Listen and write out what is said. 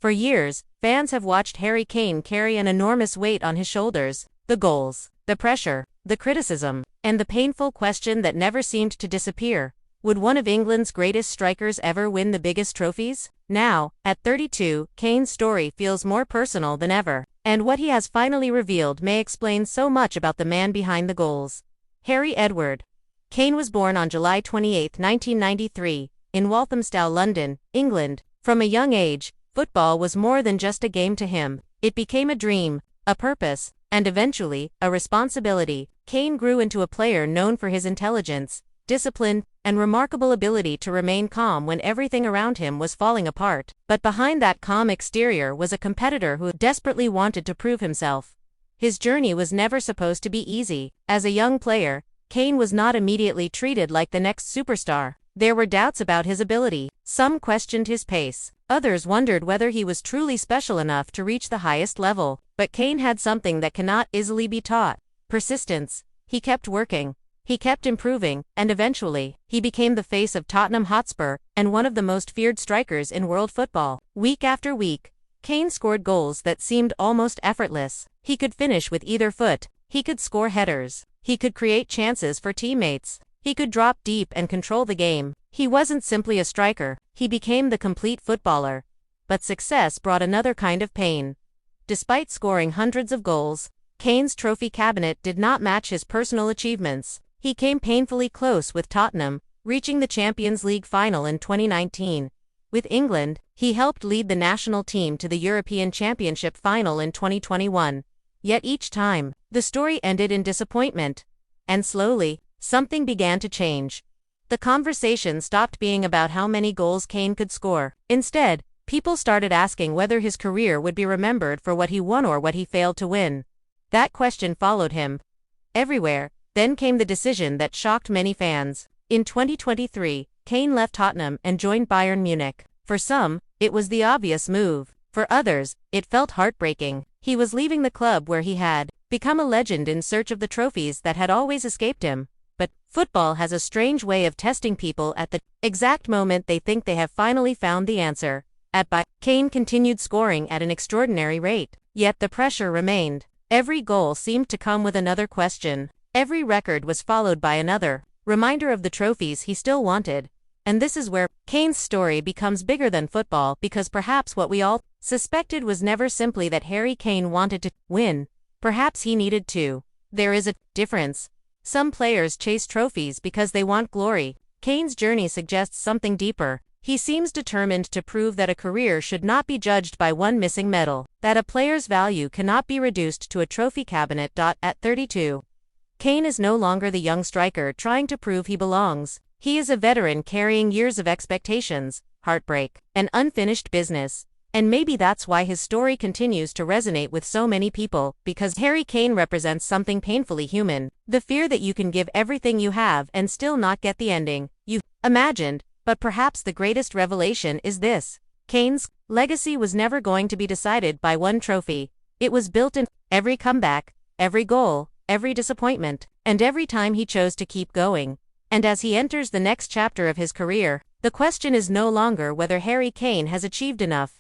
For years, fans have watched Harry Kane carry an enormous weight on his shoulders: the goals, the pressure, the criticism, and the painful question that never seemed to disappear: would one of England's greatest strikers ever win the biggest trophies? Now, at 32, Kane's story feels more personal than ever, and what he has finally revealed may explain so much about the man behind the goals. Harry Edward Kane was born on July 28, 1993, in Walthamstow, London, England. From a young age, football was more than just a game to him. It became a dream, a purpose, and eventually, a responsibility. Kane grew into a player known for his intelligence, discipline, and remarkable ability to remain calm when everything around him was falling apart. But behind that calm exterior was a competitor who desperately wanted to prove himself. His journey was never supposed to be easy. As a young player, Kane was not immediately treated like the next superstar. There were doubts about his ability. Some questioned his pace. Others wondered whether he was truly special enough to reach the highest level. But Kane had something that cannot easily be taught: persistence. He kept working. He kept improving, and eventually, he became the face of Tottenham Hotspur and one of the most feared strikers in world football. Week after week, Kane scored goals that seemed almost effortless. He could finish with either foot. He could score headers. He could create chances for teammates. He could drop deep and control the game. He wasn't simply a striker, he became the complete footballer. But success brought another kind of pain. Despite scoring hundreds of goals, Kane's trophy cabinet did not match his personal achievements. He came painfully close with Tottenham, reaching the Champions League final in 2019. With England, he helped lead the national team to the European Championship final in 2021. Yet each time, the story ended in disappointment. And slowly, something began to change. The conversation stopped being about how many goals Kane could score. Instead, people started asking whether his career would be remembered for what he won or what he failed to win. That question followed him everywhere. Then came the decision that shocked many fans. In 2023, Kane left Tottenham and joined Bayern Munich. For some, it was the obvious move. For others, it felt heartbreaking. He was leaving the club where he had become a legend in search of the trophies that had always escaped him. But football has a strange way of testing people at the exact moment they think they have finally found the answer. At Bayern, Kane continued scoring at an extraordinary rate. Yet the pressure remained. Every goal seemed to come with another question. Every record was followed by another reminder of the trophies he still wanted. And this is where Kane's story becomes bigger than football, because perhaps what we all suspected was never simply that Harry Kane wanted to win. Perhaps he needed to. There is a difference. Some players chase trophies because they want glory. Kane's journey suggests something deeper. He seems determined to prove that a career should not be judged by one missing medal, that a player's value cannot be reduced to a trophy cabinet. At 32, Kane is no longer the young striker trying to prove he belongs. He is a veteran carrying years of expectations, heartbreak, and unfinished business. And maybe that's why his story continues to resonate with so many people, because Harry Kane represents something painfully human: the fear that you can give everything you have and still not get the ending you imagined. But perhaps the greatest revelation is this: Kane's legacy was never going to be decided by one trophy. It was built in every comeback, every goal, every disappointment, and every time he chose to keep going. And as he enters the next chapter of his career, the question is no longer whether Harry Kane has achieved enough.